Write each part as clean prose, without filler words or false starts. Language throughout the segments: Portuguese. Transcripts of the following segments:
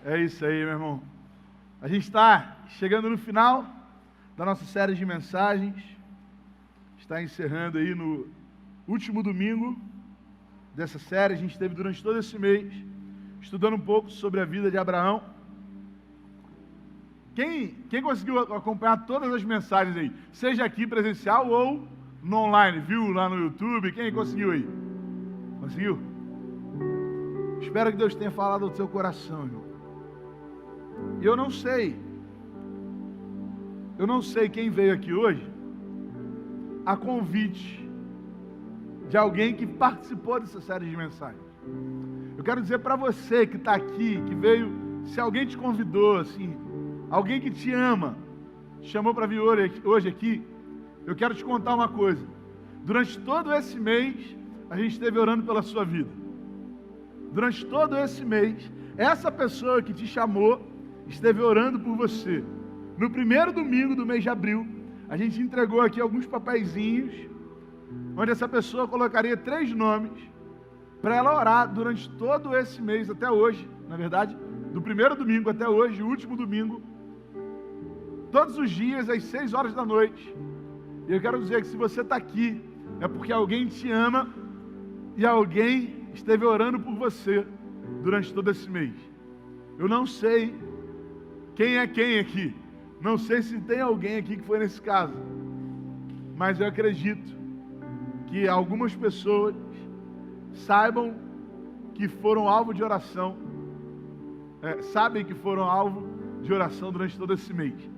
É isso aí, meu irmão. A gente está chegando no final da nossa série de mensagens. Está encerrando aí no último domingo dessa série. A gente esteve durante todo esse mês estudando um pouco sobre a vida de Abraão. Quem conseguiu acompanhar todas as mensagens aí, seja aqui presencial ou no online, viu lá no YouTube? Quem conseguiu aí? Conseguiu? Espero que Deus tenha falado ao seu coração, irmão. E eu não sei quem veio aqui hoje a convite de alguém que participou dessa série de mensagens. Eu quero dizer para você que está aqui, que veio, se alguém te convidou, assim, alguém que te ama, te chamou para vir hoje aqui, eu quero te contar uma coisa. Durante todo esse mês, a gente esteve orando pela sua vida. Durante todo esse mês, essa pessoa que te chamou esteve orando por você. No primeiro domingo do mês de abril, a gente entregou aqui alguns papeizinhos, onde essa pessoa colocaria 3 nomes, para ela orar durante todo esse mês, até hoje, na verdade, do primeiro domingo até hoje, o último domingo, todos os dias, às 6 horas da noite. E eu quero dizer que se você está aqui, é porque alguém te ama, e alguém esteve orando por você, durante todo esse mês. Eu não sei quem é quem aqui, não sei se tem alguém aqui que foi nesse caso, mas eu acredito que algumas pessoas saibam que foram alvo de oração, sabem que foram alvo de oração durante todo esse mês.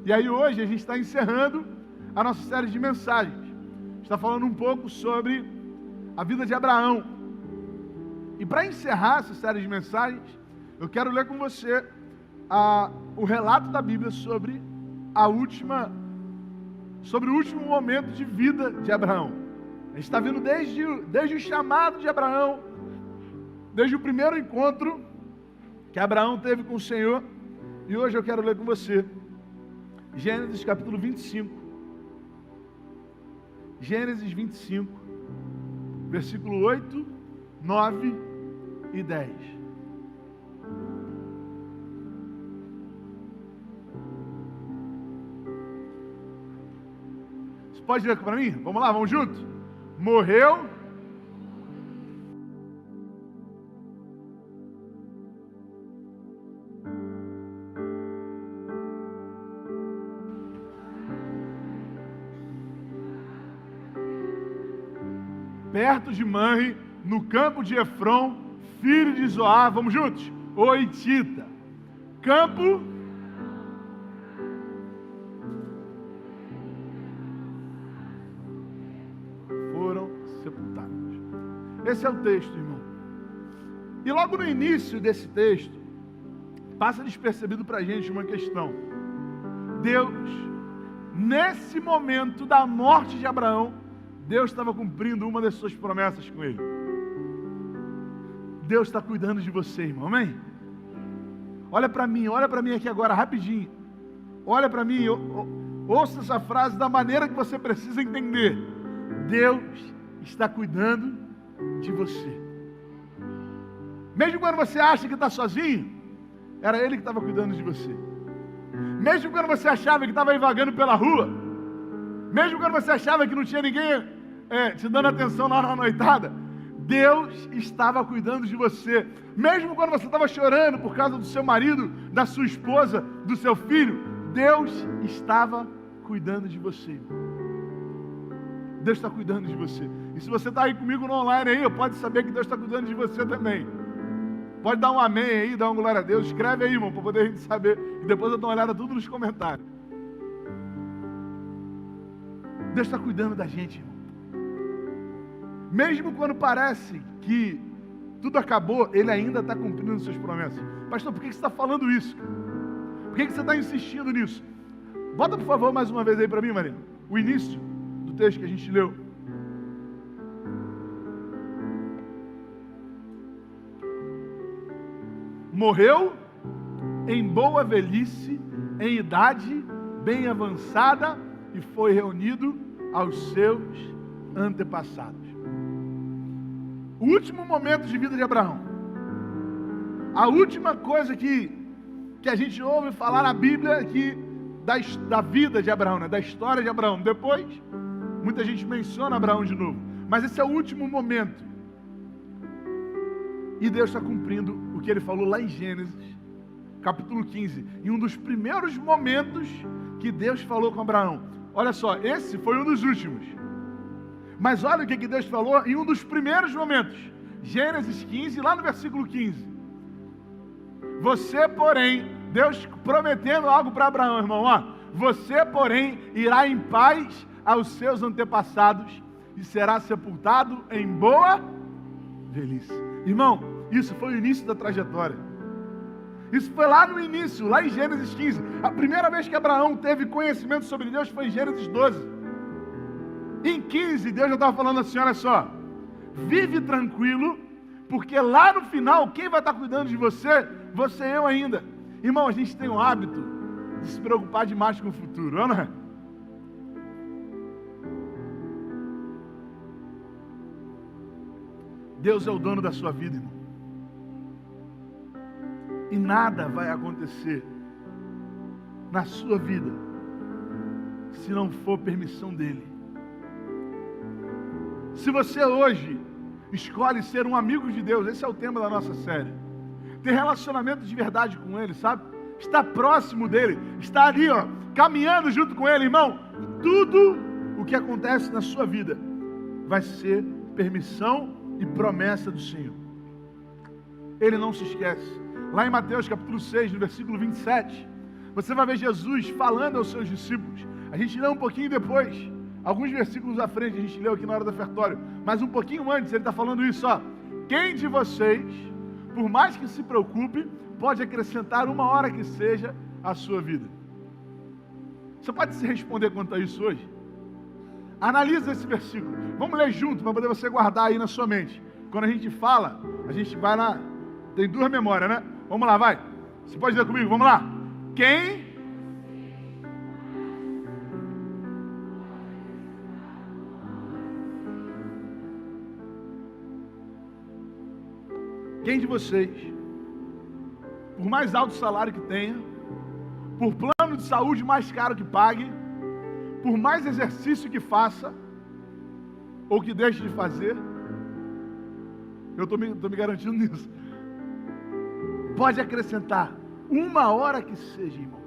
E aí hoje a gente está encerrando a nossa série de mensagens, está falando um pouco sobre a vida de Abraão. E para encerrar essa série de mensagens, eu quero ler com você o relato da Bíblia sobre o último momento de vida de Abraão. A gente está vendo desde o chamado de Abraão, desde o primeiro encontro que Abraão teve com o Senhor, e hoje eu quero ler com você Gênesis capítulo 25. Gênesis 25, versículo 8, 9 e 10. Você pode ler para mim? Vamos lá, vamos junto? Morreu perto de Manre, no campo de Efron, filho de Zoar, vamos juntos? O Hitita. Campo foram sepultados. Esse é o texto, irmão. E logo no início desse texto, passa despercebido para a gente uma questão. Deus, nesse momento da morte de Abraão, Deus estava cumprindo uma das suas promessas com ele. Deus está cuidando de você, irmão, amém? Olha para mim aqui agora, rapidinho. Olha para mim, ouça essa frase da maneira que você precisa entender. Deus está cuidando de você. Mesmo quando você acha que está sozinho, era Ele que estava cuidando de você. Mesmo quando você achava que estava aí vagando pela rua, mesmo quando você achava que não tinha ninguém te dando atenção lá na noitada, Deus estava cuidando de você. Mesmo quando você estava chorando por causa do seu marido, da sua esposa, do seu filho, Deus estava cuidando de você. Deus está cuidando de você. E se você está aí comigo no online aí, pode saber que Deus está cuidando de você também. Pode dar um amém aí, dar uma glória a Deus. Escreve aí, irmão, para poder a gente saber. E depois eu dou uma olhada tudo nos comentários. Deus está cuidando da gente, irmão. Mesmo quando parece que tudo acabou, Ele ainda está cumprindo suas promessas. Pastor, por que você está falando isso? Por que você está insistindo nisso? Bota, por favor, mais uma vez aí para mim, Marina. O início do texto que a gente leu. Morreu em boa velhice, em idade bem avançada, e foi reunido aos seus antepassados. O último momento de vida de Abraão. A última coisa que a gente ouve falar na Bíblia da vida de Abraão, né? Da história de Abraão. Depois, muita gente menciona Abraão de novo. Mas esse é o último momento. E Deus está cumprindo o que Ele falou lá em Gênesis, capítulo 15. Em um dos primeiros momentos que Deus falou com Abraão. Olha só, esse foi um dos últimos. Mas olha o que Deus falou em um dos primeiros momentos. Gênesis 15, lá no versículo 15. Você, porém, Deus prometendo algo para Abraão, irmão, ó. Você, porém, irá em paz aos seus antepassados e será sepultado em boa velhice. Irmão, isso foi o início da trajetória. Isso foi lá no início, lá em Gênesis 15. A primeira vez que Abraão teve conhecimento sobre Deus foi em Gênesis 12. Em 15, Deus já estava falando assim, olha só. Vive tranquilo, porque lá no final, quem vai estar cuidando de você? Você e eu ainda. Irmão, a gente tem o hábito de se preocupar demais com o futuro, não é? Deus é o dono da sua vida, irmão. E nada vai acontecer na sua vida se não for permissão dEle. Se você hoje escolhe ser um amigo de Deus, esse é o tema da nossa série. Ter relacionamento de verdade com Ele, sabe? Estar próximo dEle, estar ali, ó, caminhando junto com Ele, irmão. Tudo o que acontece na sua vida vai ser permissão e promessa do Senhor. Ele não se esquece. Lá em Mateus capítulo 6, no versículo 27, você vai ver Jesus falando aos seus discípulos. A gente lê um pouquinho depois, alguns versículos à frente, a gente leu aqui na hora do ofertório, mas um pouquinho antes ele está falando isso, ó. Quem de vocês, por mais que se preocupe, pode acrescentar uma hora que seja à sua vida? Você pode se responder quanto a isso hoje? Analisa esse versículo. Vamos ler junto, para poder você guardar aí na sua mente. Quando a gente fala, a gente vai lá, tem duas memórias, né? Vamos lá, vai. Você pode ler comigo, vamos lá. Quem? Quem de vocês, por mais alto salário que tenha, por plano de saúde mais caro que pague, por mais exercício que faça, ou que deixe de fazer, eu estou me garantindo nisso, pode acrescentar uma hora que seja, irmão.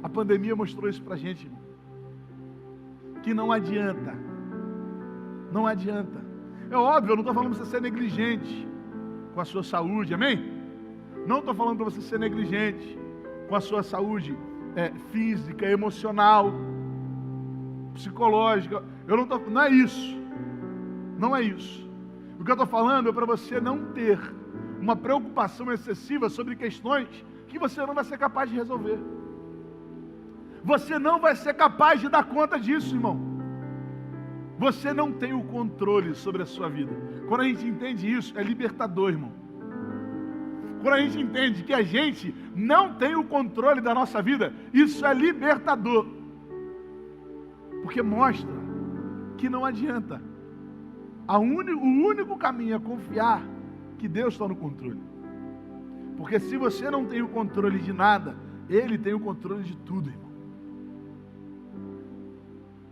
A pandemia mostrou isso pra gente, irmão. Que não adianta. Não adianta. É óbvio, eu não estou falando para você ser negligente com a sua saúde, amém? Não estou falando para você ser negligente com a sua saúde física, emocional, psicológica. Não é isso. Não é isso. O que eu estou falando é para você não ter uma preocupação excessiva sobre questões que você não vai ser capaz de resolver. Você não vai ser capaz de dar conta disso, irmão. Você não tem o controle sobre a sua vida. Quando a gente entende isso, é libertador, irmão. Quando a gente entende que a gente não tem o controle da nossa vida, isso é libertador. Porque mostra que não adianta. O único caminho é confiar que Deus está no controle. Porque se você não tem o controle de nada, Ele tem o controle de tudo, irmão.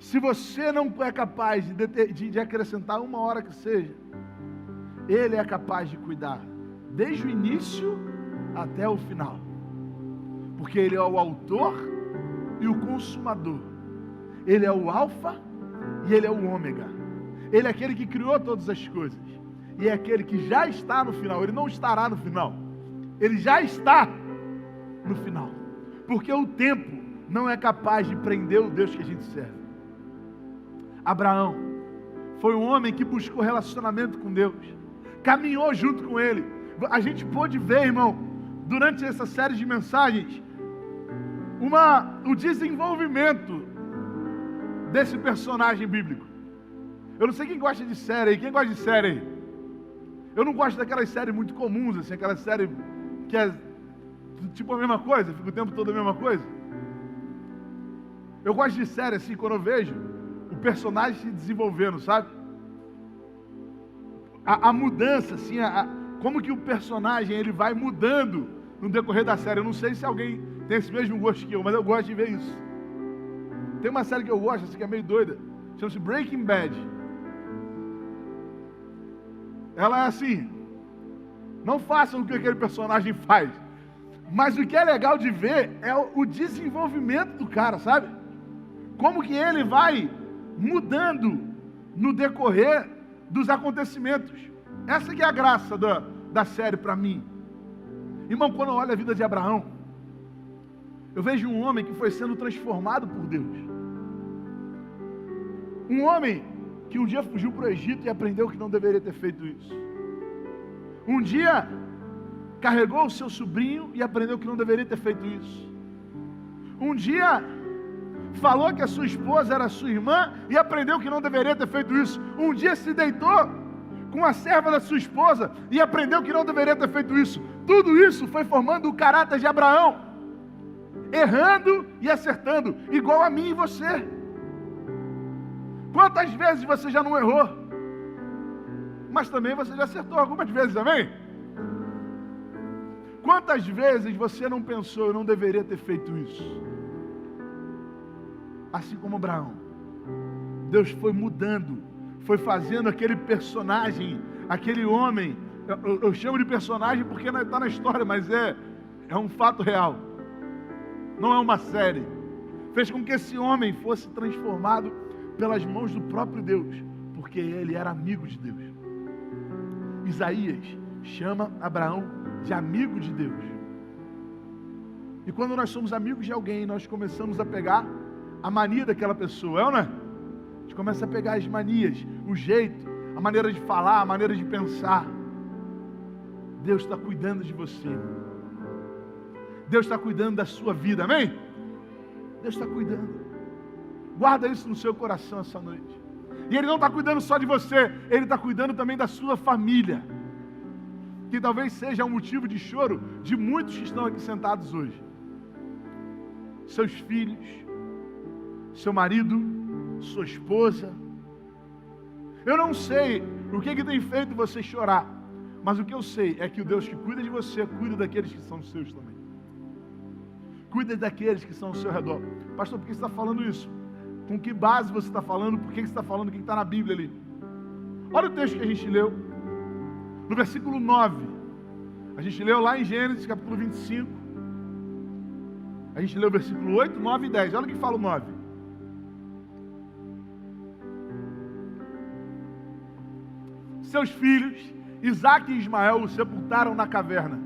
Se você não é capaz de acrescentar uma hora que seja, Ele é capaz de cuidar, desde o início até o final. Porque Ele é o autor e o consumador. Ele é o alfa e Ele é o ômega. Ele é aquele que criou todas as coisas. E é aquele que já está no final. Ele não estará no final. Ele já está no final. Porque o tempo não é capaz de prender o Deus que a gente serve. Abraão foi um homem que buscou relacionamento com Deus. Caminhou junto com Ele. A gente pôde ver, irmão, durante essa série de mensagens, o desenvolvimento desse personagem bíblico. Eu não sei quem gosta de série aí. Quem gosta de série aí? Eu não gosto daquelas séries muito comuns, assim, aquela série que é tipo a mesma coisa, fica o tempo todo a mesma coisa. Eu gosto de série assim, quando eu vejo o personagem se desenvolvendo, sabe? A mudança, assim, como que o personagem ele vai mudando no decorrer da série. Eu não sei se alguém tem esse mesmo gosto que eu, mas eu gosto de ver isso. Tem uma série que eu gosto, assim, que é meio doida, chama-se Breaking Bad. Ela é assim, não façam o que aquele personagem faz, mas o que é legal de ver é o desenvolvimento do cara, sabe? Como que ele vai mudando no decorrer dos acontecimentos. Essa que é a graça da série para mim. Irmão, quando eu olho a vida de Abraão, eu vejo um homem que foi sendo transformado por Deus. Um homem que um dia fugiu para o Egito e aprendeu que não deveria ter feito isso. Um dia carregou o seu sobrinho e aprendeu que não deveria ter feito isso. Um dia falou que a sua esposa era sua irmã e aprendeu que não deveria ter feito isso. Um dia se deitou com a serva da sua esposa e aprendeu que não deveria ter feito isso. Tudo isso foi formando o caráter de Abraão, errando e acertando, igual a mim e você. Quantas vezes você já não errou? Mas também você já acertou algumas vezes, amém? Quantas vezes você não pensou, eu não deveria ter feito isso? Assim como Abraão, Deus foi mudando, foi fazendo aquele personagem, aquele homem, eu chamo de personagem porque não está na história, mas é um fato real, não é uma série. Fez com que esse homem fosse transformado pelas mãos do próprio Deus, porque ele era amigo de Deus. Isaías chama Abraão de amigo de Deus. E quando nós somos amigos de alguém, nós começamos a pegar a mania daquela pessoa, é ou não é? A gente começa a pegar as manias, o jeito, a maneira de falar, a maneira de pensar. Deus está cuidando de você. Deus está cuidando da sua vida, amém? Deus está cuidando. Guarda isso no seu coração essa noite. E Ele não está cuidando só de você, Ele está cuidando também da sua família. Que talvez seja um motivo de choro de muitos que estão aqui sentados hoje. Seus filhos, seu marido, sua esposa. Eu não sei o que tem feito você chorar, mas o que eu sei é que o Deus que cuida de você, cuida daqueles que são seus também. Cuida daqueles que são ao seu redor. Pastor, por que você está falando isso? Com que base você está falando? Por que você está falando? O que está na Bíblia ali? Olha o texto que a gente leu. No versículo 9. A gente leu lá em Gênesis, capítulo 25. A gente leu o versículo 8, 9 e 10. Olha o que fala o 9. Seus filhos, Isaque e Ismael, o sepultaram na caverna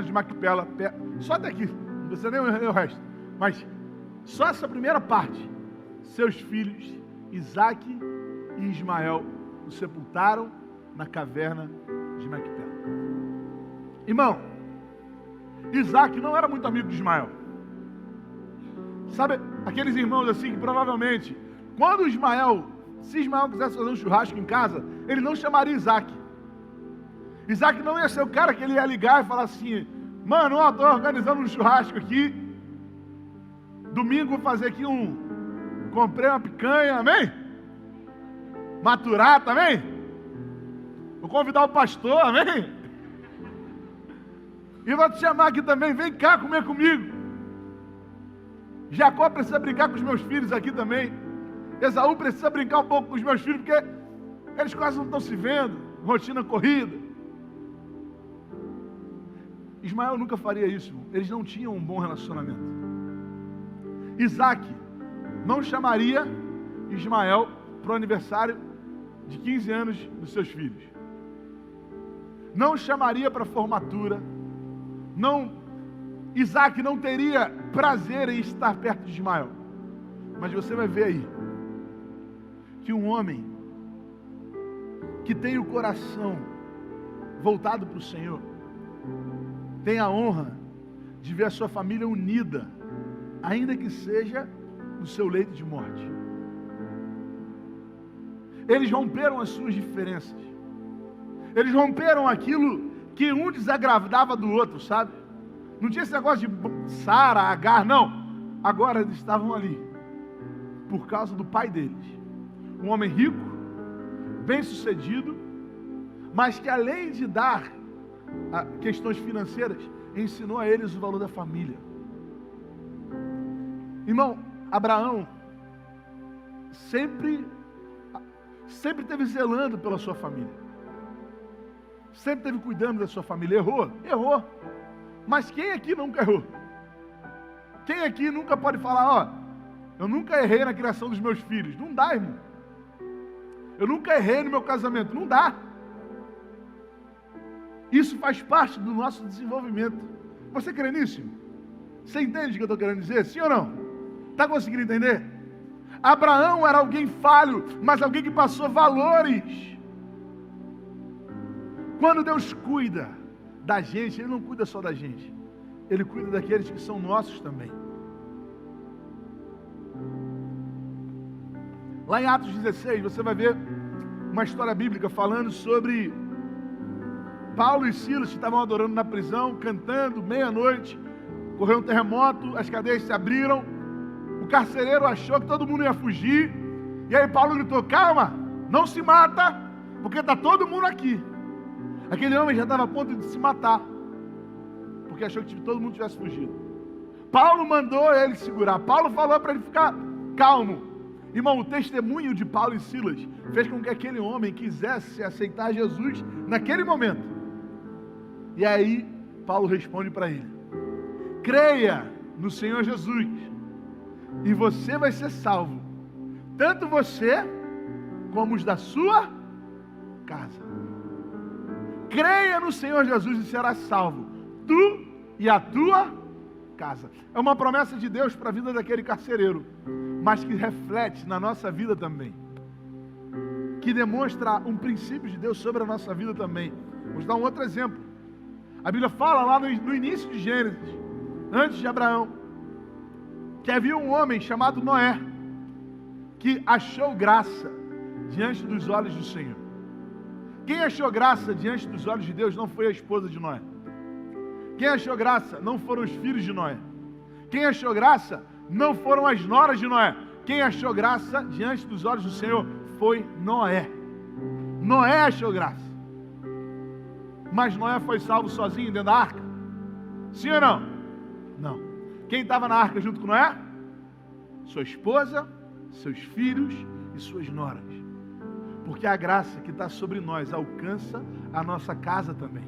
de Macpela. Só até aqui, não precisa nem o resto. Mas só essa primeira parte. Seus filhos, Isaque e Ismael, o sepultaram na caverna de Macpela. Irmão, Isaque não era muito amigo de Ismael. Sabe, aqueles irmãos assim que provavelmente, quando se Ismael quisesse fazer um churrasco em casa, ele não chamaria Isaque. Isaque não ia ser o cara que ele ia ligar e falar assim: mano, ó, tô organizando um churrasco aqui, domingo vou fazer aqui comprei uma picanha, amém? Maturata, amém? Vou convidar o pastor, amém? E vou te chamar aqui também, vem cá comer comigo. Jacó precisa brincar com os meus filhos aqui também. Esaú precisa brincar um pouco com os meus filhos, porque eles quase não estão se vendo, rotina corrida. Ismael nunca faria isso, eles não tinham um bom relacionamento. Isaque não chamaria Ismael para o aniversário de 15 anos dos seus filhos. Não chamaria para a formatura. Isaque não teria prazer em estar perto de Ismael. Mas você vai ver aí que um homem que tem o coração voltado para o Senhor tem a honra de ver a sua família unida, ainda que seja no seu leito de morte. Eles romperam as suas diferenças. Eles romperam aquilo que um desagradava do outro, sabe? Não tinha esse negócio de Sara, Agar, não. Agora eles estavam ali por causa do pai deles. Um homem rico, bem-sucedido, mas que além de dar questões financeiras, ensinou a eles o valor da família. Irmão, Abraão sempre esteve zelando pela sua família, sempre esteve cuidando da sua família. Errou, mas quem aqui nunca errou? Quem aqui nunca pode falar, eu nunca errei na criação dos meus filhos? Não dá, irmão. Eu nunca errei no meu casamento. Não dá. Isso faz parte do nosso desenvolvimento. Você crê nisso, irmão? Você entende o que eu estou querendo dizer? Sim ou não? Está conseguindo entender? Abraão era alguém falho, mas alguém que passou valores. Quando Deus cuida da gente, Ele não cuida só da gente. Ele cuida daqueles que são nossos também. Lá em Atos 16, você vai ver uma história bíblica falando sobre Paulo e Silas que estavam adorando na prisão, cantando, meia-noite, correu um terremoto, as cadeias se abriram, o carcereiro achou que todo mundo ia fugir, e aí Paulo gritou, calma, não se mata, porque está todo mundo aqui. Aquele homem já estava a ponto de se matar, porque achou que todo mundo tivesse fugido. Paulo mandou ele segurar, Paulo falou para ele ficar calmo. Irmão, o testemunho de Paulo e Silas fez com que aquele homem quisesse aceitar Jesus naquele momento. E aí, Paulo responde para ele, creia no Senhor Jesus, e você vai ser salvo, tanto você, como os da sua casa. Creia no Senhor Jesus e serás salvo, tu e a tua casa. É uma promessa de Deus para a vida daquele carcereiro, mas que reflete na nossa vida também, que demonstra um princípio de Deus sobre a nossa vida também. Vou dar um outro exemplo. A Bíblia fala lá no início de Gênesis, antes de Abraão, que havia um homem chamado Noé, que achou graça diante dos olhos do Senhor. Quem achou graça diante dos olhos de Deus não foi a esposa de Noé. Quem achou graça não foram os filhos de Noé. Quem achou graça não foram as noras de Noé. Quem achou graça diante dos olhos do Senhor foi Noé. Noé achou graça. Mas Noé foi salvo sozinho dentro da arca? Sim ou não? Não. Quem estava na arca junto com Noé? Sua esposa, seus filhos e suas noras. Porque a graça que está sobre nós alcança a nossa casa também.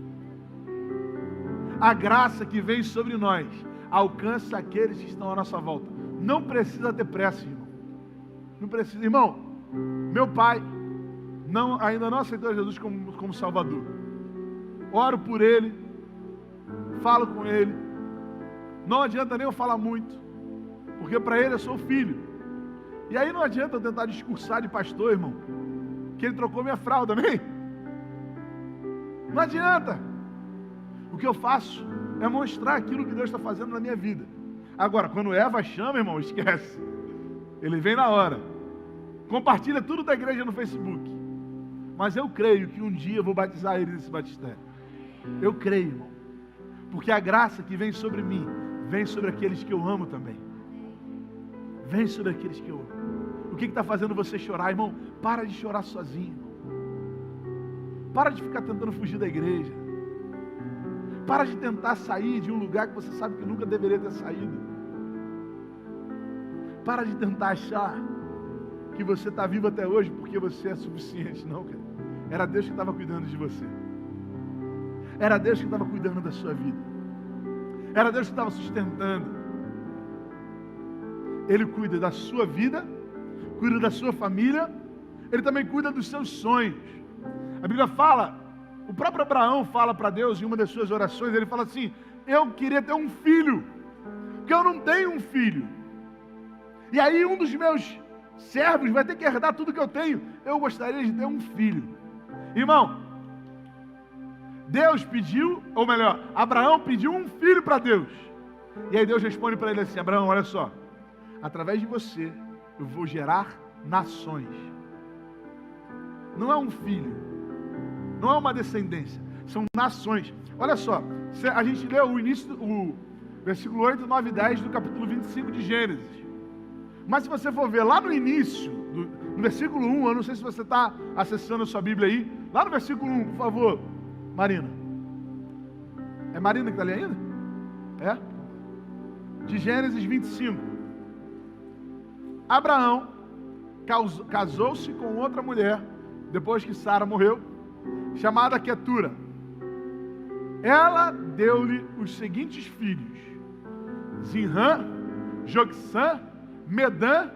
A graça que vem sobre nós alcança aqueles que estão à nossa volta. Não precisa ter pressa, irmão. Não precisa. Irmão, meu pai ainda não aceitou Jesus como Salvador. Oro por ele, falo com ele. Não adianta nem eu falar muito, porque para ele eu sou filho. E aí não adianta eu tentar discursar de pastor, irmão, que ele trocou minha fralda, amém? Não adianta. O que eu faço é mostrar aquilo que Deus está fazendo na minha vida. Agora, quando Eva chama, irmão, esquece. Ele vem na hora. Compartilha tudo da igreja no Facebook. Mas eu creio que um dia eu vou batizar ele nesse batistério. Eu creio, irmão. Porque a graça que vem sobre mim, vem sobre aqueles que eu amo também. Vem sobre aqueles que eu amo. O que está fazendo você chorar, irmão? Para de chorar sozinho. Para de ficar tentando fugir da igreja. Para de tentar sair de um lugar que você sabe que nunca deveria ter saído. Para de tentar achar que você está vivo até hoje porque você é suficiente. Não, cara. Era Deus que estava cuidando de você. Era Deus que estava cuidando da sua vida. Era Deus que estava sustentando. Ele cuida da sua vida, cuida da sua família, Ele também cuida dos seus sonhos. A Bíblia fala, o próprio Abraão fala para Deus em uma das suas orações, ele fala assim, eu queria ter um filho, porque eu não tenho um filho. E aí um dos meus servos vai ter que herdar tudo que eu tenho. Eu gostaria de ter um filho. Irmão, Deus pediu, ou melhor, Abraão pediu um filho para Deus. E aí Deus responde para ele assim, Abraão, olha só, através de você eu vou gerar nações. Não é um filho, não é uma descendência, são nações. Olha só, a gente leu o versículo 8, 9 e 10 do capítulo 25 de Gênesis. Mas se você for ver lá no início, no versículo 1, eu não sei se você está acessando a sua Bíblia aí, Lá no versículo 1, por favor, Marina. É Marina que está ali ainda? É? De Gênesis 25. Abraão casou-se com outra mulher, depois que Sara morreu, chamada Quetura. Ela deu-lhe os seguintes filhos: Zinrã, Joxã, Medã,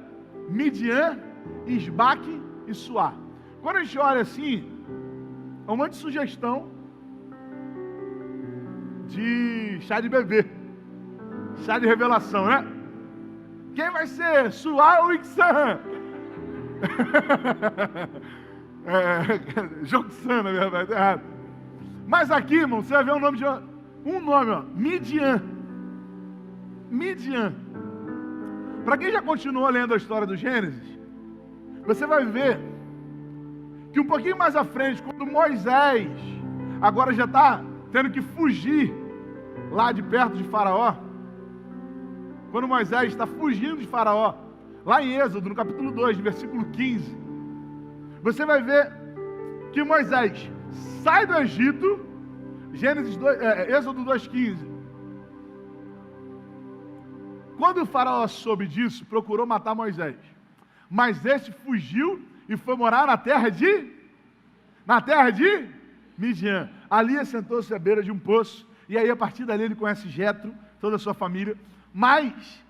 Midian, Isbaque e Suá. Quando a gente olha assim, é um monte de sugestão de chá de bebê, chá de revelação, né? Quem vai ser? Suá ou Ixã? Joxã, na verdade, errado. Mas aqui, irmão, você vai ver o nome de um nome, ó, Midian. Midian. Para quem já continuou lendo a história do Gênesis, você vai ver que um pouquinho mais à frente, quando Moisés agora já está tendo que fugir lá de perto de Faraó, quando Moisés está fugindo de Faraó, lá em Êxodo, no capítulo 2, versículo 15, você vai ver que Moisés sai do Egito, Êxodo 2,15. Quando o Faraó soube disso, procurou matar Moisés. Mas este fugiu e foi morar na terra de Midian. Ali assentou-se à beira de um poço. E aí, a partir dali, ele conhece Jetro, toda a sua família. Mas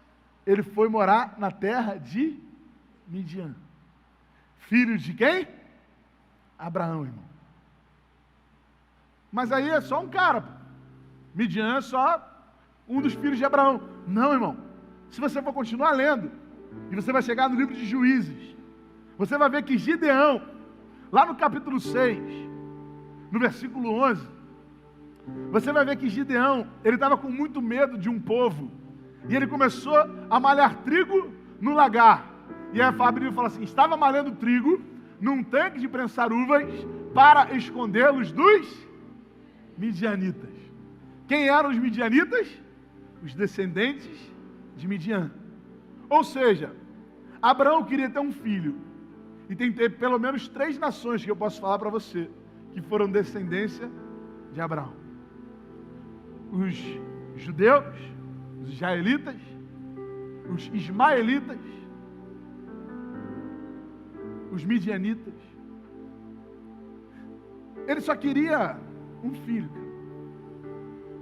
ele foi morar na terra de Midian. Filho de quem? Abraão, irmão. Mas aí é só um cara. Midian é só um dos filhos de Abraão. Não, irmão. Se você for continuar lendo, e você vai chegar no livro de Juízes, você vai ver que Gideão, lá no capítulo 6, no versículo 11, você vai ver que Gideão, ele estava com muito medo de um povo, e ele começou a malhar trigo no lagar. E aí a Bíblia fala assim: estava malhando trigo num tanque de prensar uvas para escondê-los dos midianitas. Quem eram os midianitas? Os descendentes de Midian. Ou seja, Abraão queria ter um filho, e tem pelo menos 3 nações que eu posso falar para você, que foram descendência de Abraão: os judeus, os israelitas, os ismaelitas, os midianitas. Ele só queria um filho,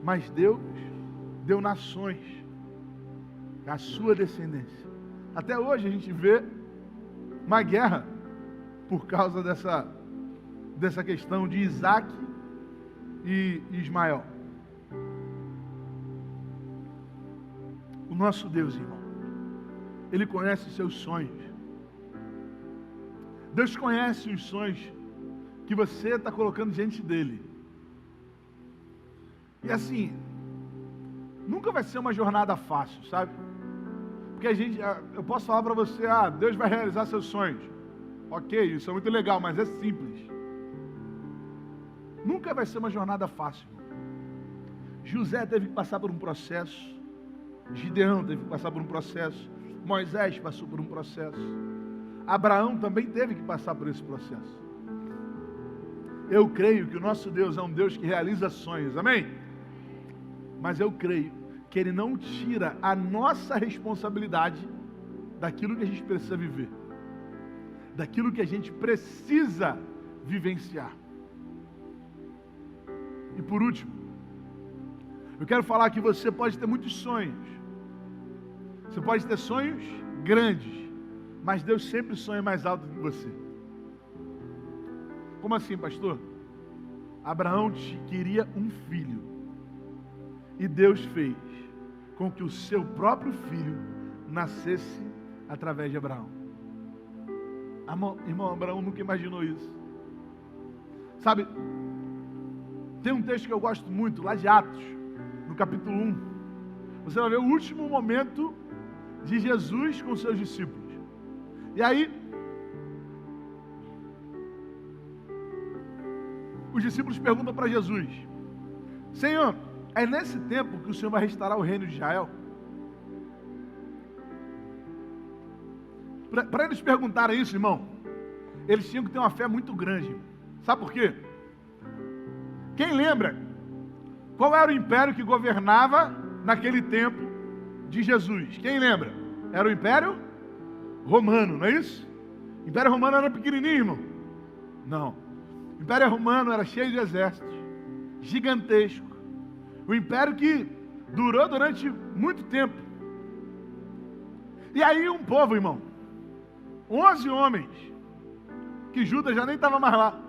mas Deus deu nações à sua descendência. Até hoje a gente vê uma guerra por causa dessa questão de Isaac e Ismael. O nosso Deus, irmão, Ele conhece os seus sonhos. Deus conhece os sonhos que você está colocando diante dEle. E assim, nunca vai ser uma jornada fácil, sabe? Porque eu posso falar para você: Deus vai realizar seus sonhos. Ok, isso é muito legal, mas é simples. Nunca vai ser uma jornada fácil. José teve que passar por um processo. Gideão teve que passar por um processo. Moisés passou por um processo. Abraão também teve que passar por esse processo. Eu creio que o nosso Deus é um Deus que realiza sonhos, amém? Mas eu creio que Ele não tira a nossa responsabilidade daquilo que a gente precisa viver, daquilo que a gente precisa vivenciar. E por último, eu quero falar que você pode ter muitos sonhos, você pode ter sonhos grandes, mas Deus sempre sonha mais alto que você. Como assim, pastor? Abraão queria um filho, e Deus fez com que o seu próprio filho nascesse através de Abraão. Irmão, Abraão nunca imaginou isso. Sabe, tem um texto que eu gosto muito, lá de Atos, no capítulo 1. Você vai ver o último momento de Jesus com seus discípulos. E aí, os discípulos perguntam para Jesus: Senhor, é nesse tempo que o Senhor vai restaurar o reino de Israel? Para eles perguntarem isso, irmão, eles tinham que ter uma fé muito grande, Sabe por quê? Quem lembra qual era o império que governava naquele tempo de Jesus? Quem lembra? Era o Império Romano, não é isso? O Império Romano era pequenininho, irmão? Não. O Império Romano era cheio de exércitos, gigantesco. O império que durou durante muito tempo. E aí um povo, irmão, 11 homens, que Judas já nem estava mais lá.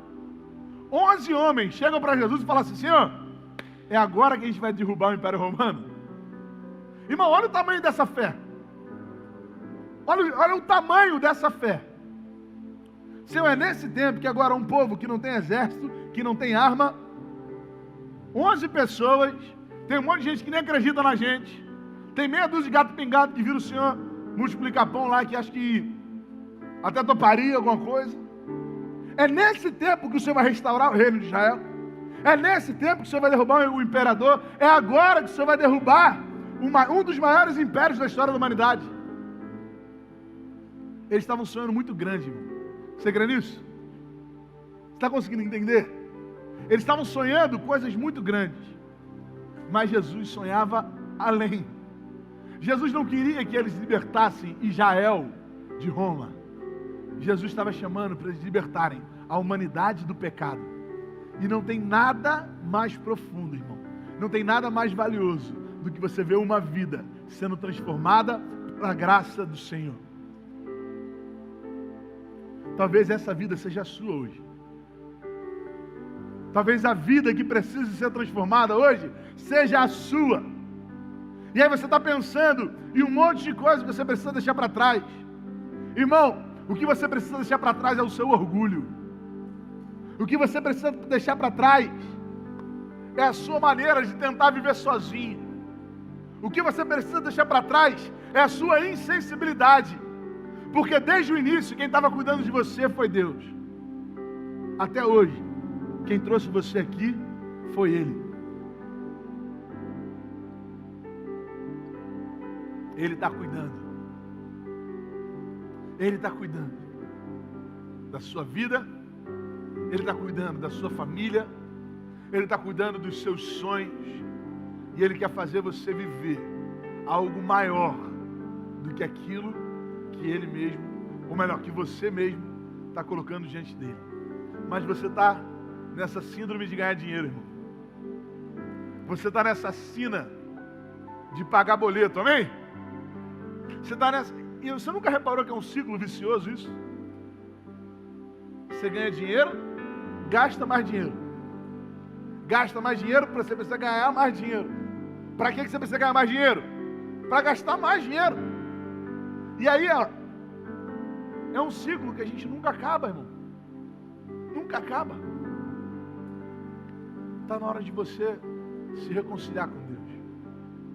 11 homens chegam para Jesus e falam assim: Senhor, é agora que a gente vai derrubar o Império Romano? Irmão, olha o tamanho dessa fé. Olha o tamanho dessa fé. Senhor, é nesse tempo que agora um povo que não tem exército, que não tem arma, 11 pessoas, tem um monte de gente que nem acredita na gente, tem meia dúzia de gato pingado que vira o Senhor multiplicar pão lá, que acho que até toparia alguma coisa. É nesse tempo que o Senhor vai restaurar o reino de Israel. É nesse tempo que o Senhor vai derrubar o imperador. É agora que o Senhor vai derrubar um dos maiores impérios da história da humanidade. Eles estavam sonhando muito grande, irmão. Você crê nisso? Você está conseguindo entender? Eles estavam sonhando coisas muito grandes. Mas Jesus sonhava além. Jesus não queria que eles libertassem Israel de Roma. Jesus estava chamando para eles libertarem a humanidade do pecado. E não tem nada mais profundo, irmão. Não tem nada mais valioso do que você ver uma vida sendo transformada pela graça do Senhor. Talvez essa vida seja a sua hoje. Talvez a vida que precisa ser transformada hoje seja a sua. E aí você está pensando em um monte de coisas que você precisa deixar para trás. Irmão, o que você precisa deixar para trás é o seu orgulho. O que você precisa deixar para trás é a sua maneira de tentar viver sozinho. O que você precisa deixar para trás é a sua insensibilidade. Porque desde o início, quem estava cuidando de você foi Deus. Até hoje, quem trouxe você aqui foi Ele. Ele está cuidando. Ele está cuidando da sua vida. Ele está cuidando da sua família. Ele está cuidando dos seus sonhos. E Ele quer fazer você viver algo maior do que aquilo que Ele mesmo, ou melhor, que você mesmo está colocando diante dEle. Mas você está nessa síndrome de ganhar dinheiro, irmão. Você está nessa sina de pagar boleto, amém? Você está nessa... E você nunca reparou que é um ciclo vicioso isso? Você ganha dinheiro, gasta mais dinheiro. Gasta mais dinheiro para você precisar ganhar mais dinheiro. Para que você precisa ganhar mais dinheiro? Para gastar mais dinheiro. E aí, ó, é um ciclo que a gente nunca acaba, irmão. Nunca acaba. Está na hora de você se reconciliar com Deus.